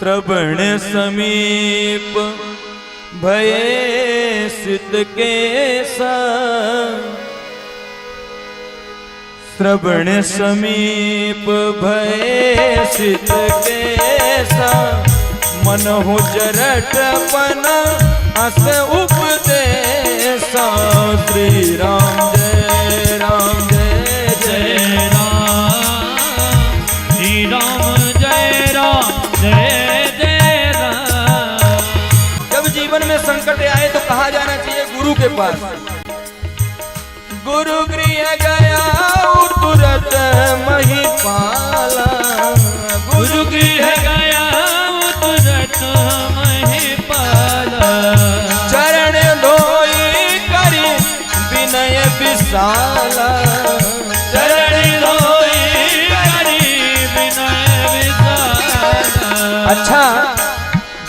श्रवण समीप भये सित केसा, श्रवण समीप भये सित केसा, मन हो जरटपन अस उपदेशा। श्री राम जय राम जय जय राम, श्री राम जय राम जय जय राम। जब जीवन में संकट आए तो कहा जाना चाहिए गुरु के पास। गुरु गृह गया तुरंत महिपाला, गुरु गृह गया तुरंत महिपाला। चरण धोई करी विनय विशाला, चरण धोई करी विनय विशाला। अच्छा,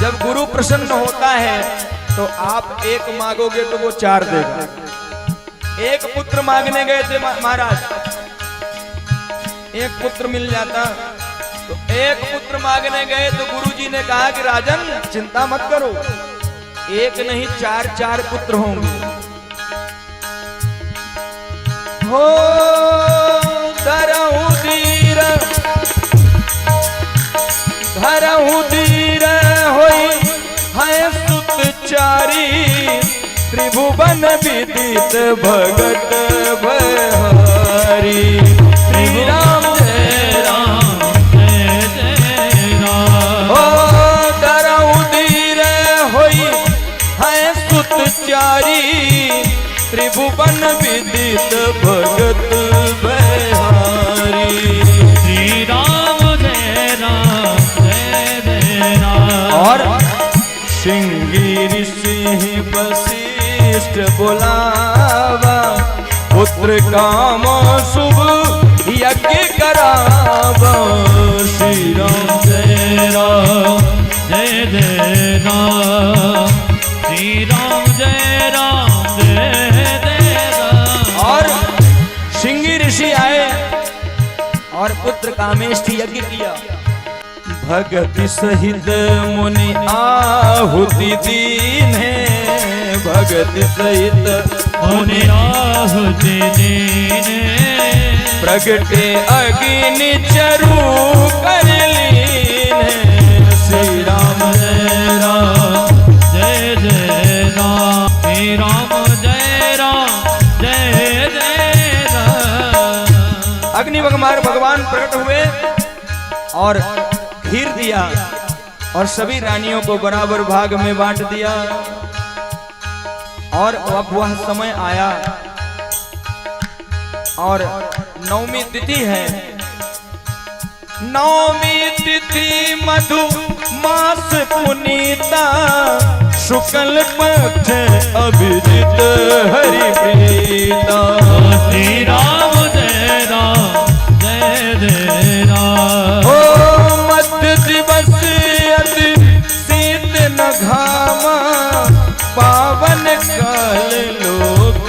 जब गुरु प्रसन्न होता है तो आप एक मांगोगे तो वो 4 देगा। एक पुत्र मांगने गए थे महाराज, एक पुत्र मिल जाता तो एक पुत्र मांगने गए तो गुरुजी ने कहा कि राजन चिंता मत करो, एक नहीं 4 पुत्र होंगे। हो धरहु धीर होई है सुतचारी, त्रिभुवन विदित भगत भयहारी। श्री राम जय राम जय जय राम। हो धरहु धीर होई है सुतचारी, त्रिभुवन विदित भगत भयहारी। श्री राम जय राम जय जय राम। और श्रृंगी सिंह वशिष्ठ बुलावा, पुत्र काम शुभ यज्ञ करावा। श्री राम जय राम जय जय राम, श्री राम जय राम जय जय राम। और श्रृंगी ऋषि आए और पुत्र कामेष्टि यज्ञ किया। भगति सहित मुनि आहुति दीने, भगति सहित मुनि आहुति दीने। प्रगटे अग्नि चरु कर लीने। श्री राम जय राम जय जय राम, श्री राम जय राम जय जय राम। अग्नि भगवान प्रकट हुए और खीर दिया और सभी रानियों को बराबर भाग में बांट दिया। और अब वह समय आया और नवमी तिथि है। नवमी तिथि मधु मास पुनीता, शुक्ल पक्ष अभिजित हरि प्रीता। श्री राम जय राम जय जय राम। दिवस अति शीत न घामा, पावन काल लोक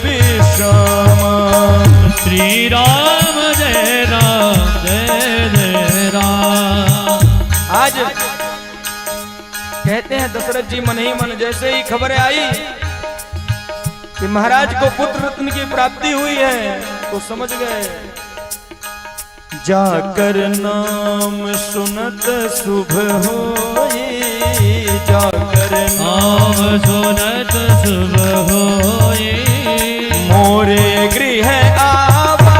विश्रामा। श्री राम जय राम जय जय राम। आज कहते हैं दशरथ जी मन ही मन जैसे ही खबर आई कि महाराज को पुत्र रत्न की प्राप्ति हुई है तो समझ गए। जाकर नाम सुनत शुभ होई, जाकर नाम सुनत शुभ होई। मोरे गृह आवा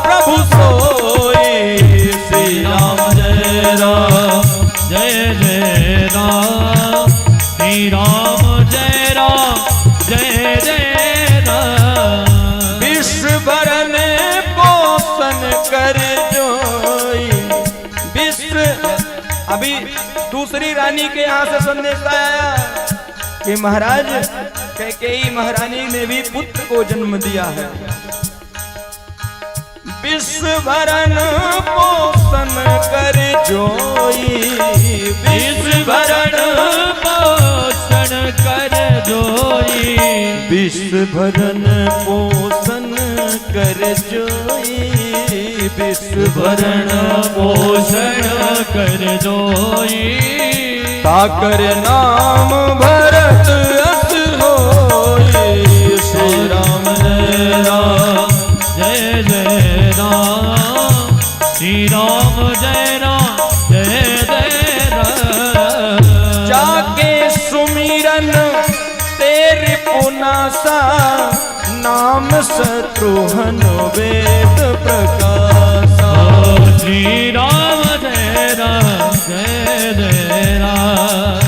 प्रभु सोई। श्री राम जय राम जय जय राम, श्री राम जय राम जय जय राम। विश्व भरन पोषण कर जोई, विश्व। अभी दूसरी रानी के यहाँ से संदेश आया कि महाराज कैकेयी महारानी ने भी पुत्र को जन्म दिया है। विश्व भरन पोषण कर जोई, विश्व भरण पोषण कर जोई। विश्व भरन पोषण कर जोई। विश्व भरण पोषण कर जोई ताकर नाम भरत अस होई। श्री राम जय राम जय जय राम श्री राम जय राम जय जय राम। जाके सुमिरन तेरे पुनासा नाम शत्रुघ्न वेद प्रकाशा। श्री राम जय राम जय जय राम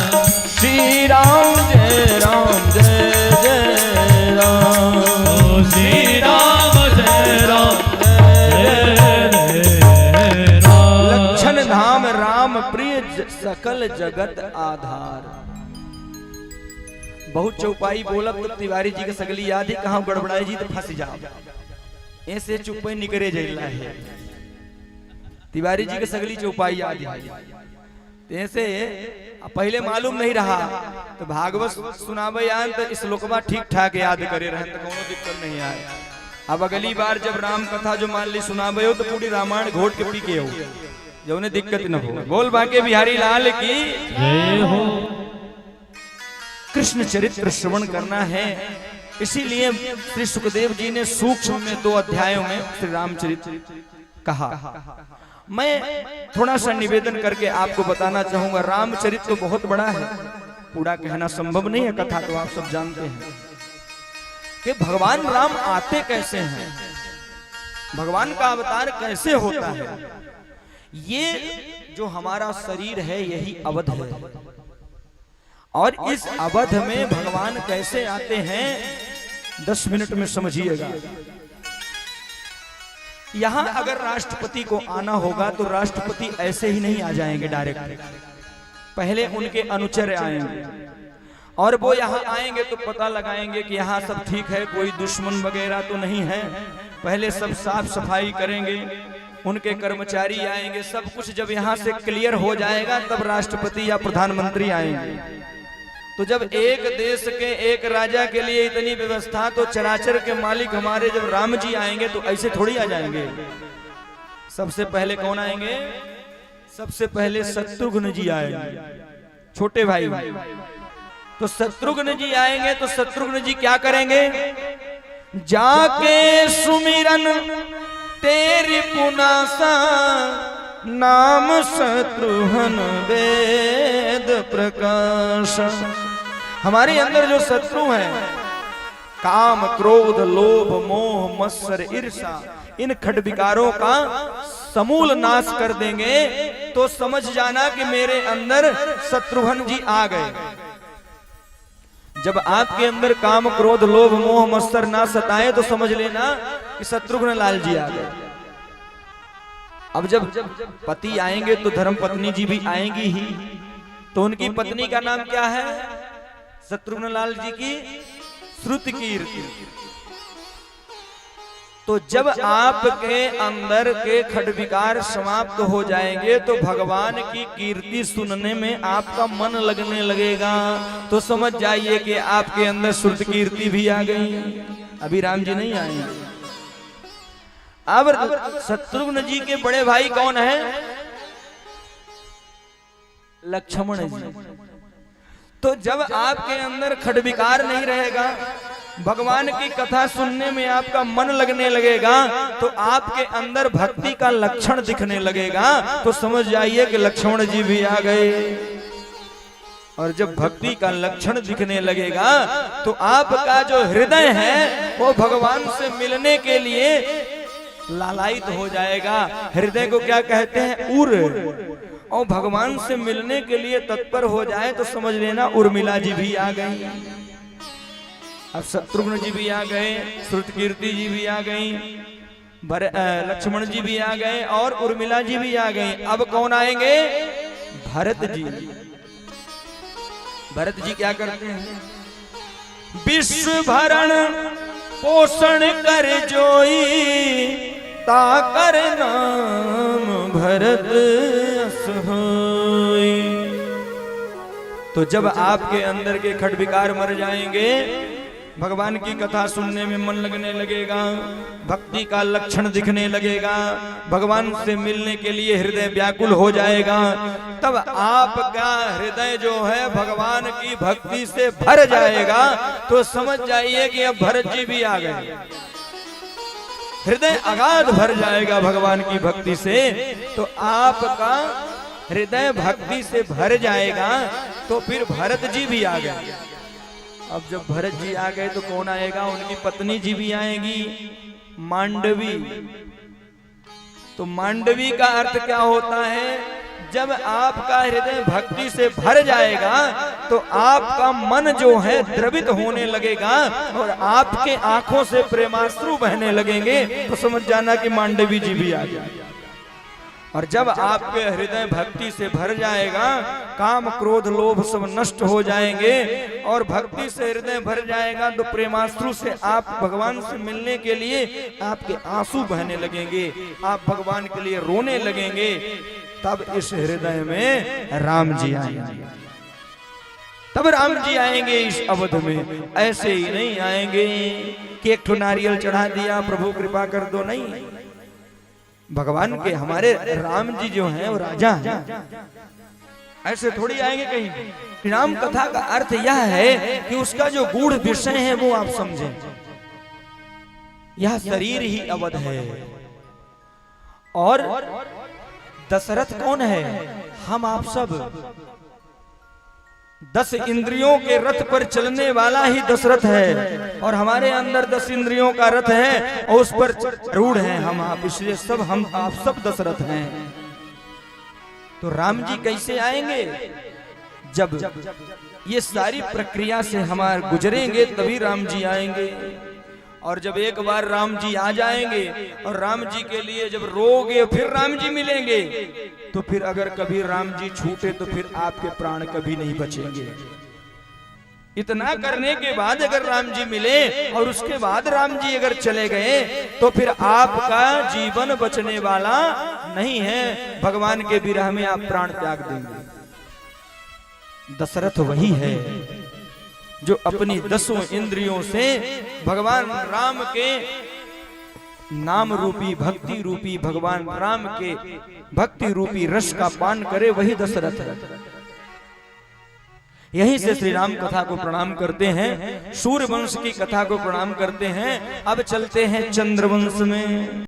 श्री राम जय राम जय जय राम। श्री राम जय राम जय जय राम। लक्षण धाम राम प्रिय सकल जगत आधार। बहुत चौपाई बोलब तो तिवारी जी के सगली याद ही कहाँ गड़बड़ाई जी तो फंस जाओ। ऐसे चुप्पे निकरे जैला है तिवारी जी के सगली चौपाई याद है। ऐसे पहले मालूम नहीं रहा तो भागवत सुनावे आन तो इस लोकवा ठीक ठाक याद करे रहे तो कोनो दिक्कत नहीं आए। अब अगली बार जब राम कथा जो मान ली सुनावे हो तो पूरी रामायण घोट के पी के हो जो उन्हें दिक्कत न हो। बोल बाके बिहारी लाल की जय हो। कृष्ण चरित्र श्रवण करना है इसीलिए श्री सुखदेव जी ने सूक्ष्म में 2 अध्यायों में श्री रामचरित्र कहा। मैं थोड़ा सा निवेदन करके आपको बताना चाहूंगा। रामचरित्र तो बहुत बड़ा है, पूरा कहना संभव नहीं है, कथा तो आप सब जानते हैं कि भगवान राम आते कैसे हैं, भगवान का अवतार कैसे होता है। ये जो हमारा शरीर है यही अवध है और इस अवध में भगवान कैसे आते हैं 10 मिनट में समझिएगा। यहां अगर राष्ट्रपति को आना होगा तो राष्ट्रपति ऐसे ही नहीं आ जाएंगे डायरेक्ट, पहले उनके अनुचर आएंगे और वो यहां आएंगे तो पता लगाएंगे कि यहां सब ठीक है, कोई दुश्मन वगैरह तो नहीं है। पहले सब साफ सफाई करेंगे, उनके कर्मचारी आएंगे, सब कुछ जब यहां से क्लियर हो जाएगा तब राष्ट्रपति या प्रधानमंत्री आएंगे। तो जब एक देश के एक राजा के लिए इतनी व्यवस्था तो चराचर के मालिक हमारे जब राम जी आएंगे तो ऐसे थोड़ी आ जाएंगे। सबसे पहले कौन आएंगे? सबसे पहले शत्रुघ्न जी आएंगे, छोटे भाई। तो शत्रुघ्न जी आएंगे तो शत्रुघ्न जी क्या करेंगे? जाके सुमिरन तेरी पुनासा नाम शत्रुघ्न वेद प्रकाश। हमारे अंदर जो शत्रु हैं, काम क्रोध लोभ मोह मत्सर ईर्षा, इन खडविकारों का समूल नाश कर देंगे तो समझ जाना कि मेरे अंदर शत्रुघ्न जी आ गए। जब आपके अंदर काम क्रोध लोभ मोह मत्सर ना सताए तो समझ लेना कि शत्रुघ्न लाल जी आ गए। अब जब पति आएंगे तो धर्म पत्नी जी भी आएंगी ही। तो उनकी पत्नी का नाम क्या है? शत्रुघ्न लाल जी की श्रुतकीर्ति। तो जब आपके अंदर के खडविकार समाप्त हो जाएंगे तो भगवान की कीर्ति सुनने में आपका मन लगने लगेगा। तो समझ जाइए कि आपके अंदर श्रुतकीर्ति भी आ गई। अभी राम जी नहीं आएंगे। अब शत्रुघ्न जी के बड़े भाई कौन है? लक्ष्मण जी। तो जब आपके अंदर खडविकार नहीं रहेगा, भगवान की कथा सुनने में आपका मन लगने लगेगा तो आपके अंदर भक्ति का लक्षण दिखने लगेगा। तो समझ जाइए कि लक्ष्मण जी भी आ गए। और जब भक्ति का लक्षण दिखने लगेगा तो आपका जो हृदय है वो भगवान से मिलने के लिए लालायित हो जाएगा। हृदय को क्या कहते हैं? उर। और भगवान से मिलने के लिए तत्पर हो जाए तो समझ लेना उर्मिला जी भी आ गई। अब शत्रुघ्न जी भी आ गए, श्रुतकीर्ति जी भी आ गई, लक्ष्मण जी भी आ गए और उर्मिला जी भी आ गई। अब कौन आएंगे? भरत जी। भरत जी क्या करते हैं? विश्व भरण पोषण कर जोई ताकर नाम भरत अस होई। तो जब आपके अंदर के खडविकार मर जाएंगे भगवान की कथा सुनने में मन लगने लगेगा, भक्ति का लक्षण दिखने लगेगा, भगवान से मिलने के लिए हृदय व्याकुल हो जाएगा। तब आपका हृदय जो है भगवान की भक्ति से भर जाएगा। तो समझ जाइए कि अब भरत जी भी आ गए। हृदय अगाध भर जाएगा भगवान की भक्ति से। तो आपका हृदय भक्ति से भर जाएगा। तो फिर भरत जी भी आ गए। अब जब भरत जी आ गए तो कौन आएगा? उनकी पत्नी जी भी आएगी, मांडवी। तो मांडवी का अर्थ क्या होता है? जब आपका हृदय भक्ति से भर जाएगा तो आपका मन जो है द्रवित होने लगेगा और आपके आंखों से प्रेमाश्रु बहने लगेंगे। तो समझ जाना कि मांडवी जी भी आ गई। और जब आपके हृदय भक्ति से भर जाएगा, काम क्रोध लोभ सब नष्ट हो जाएंगे और भक्ति से हृदय भर जाएगा तो प्रेमाश्रु से आप भगवान से मिलने के लिए आपके आंसू बहने लगेंगे, आप भगवान के लिए रोने लगेंगे। तब इस हृदय में राम जी आएंगे। तब राम जी आएंगे इस अवध में। ऐसे ही नहीं आएंगे कि एक ठो नारियल चढ़ा दिया, प्रभु कृपा कर दो, नहीं। भगवान के हमारे राम जी जो हैं वो राजा हैं, ऐसे थोड़ी आएंगे कहीं। राम कथा का अर्थ यह है कि उसका जो गूढ़ विषय है वो आप समझें। यह शरीर ही अवध है और दशरथ कौन है? हम आप सब। 10 इंद्रियों के रथ पर चलने वाला ही दशरथ है और हमारे अंदर 10 इंद्रियों का रथ है और उस पर रूढ़ हैं हम आप। इसलिए सब हम आप सब दशरथ हैं। तो राम जी कैसे आएंगे? जब ये सारी प्रक्रिया से हमारे गुजरेंगे तभी राम जी आएंगे। और जब एक बार राम जी आ जाएंगे और राम जी के लिए जब रोगे फिर राम जी मिलेंगे, तो फिर अगर कभी राम जी छूटे तो फिर आपके प्राण कभी नहीं बचेंगे। इतना करने के बाद अगर राम जी मिले और उसके बाद राम जी अगर चले गए तो फिर आपका जीवन बचने वाला नहीं है। भगवान के विरह में आप प्राण त्याग देंगे। दशरथ वही है जो अपनी 10 इंद्रियों से भगवान राम के नाम रूपी भक्ति रूपी भगवान राम के भक्ति रूपी रस का पान करे, वही दशरथ है। यहीं से श्री राम कथा को प्रणाम करते हैं, सूर्य वंश की कथा को प्रणाम करते हैं। अब चलते हैं चंद्रवंश में।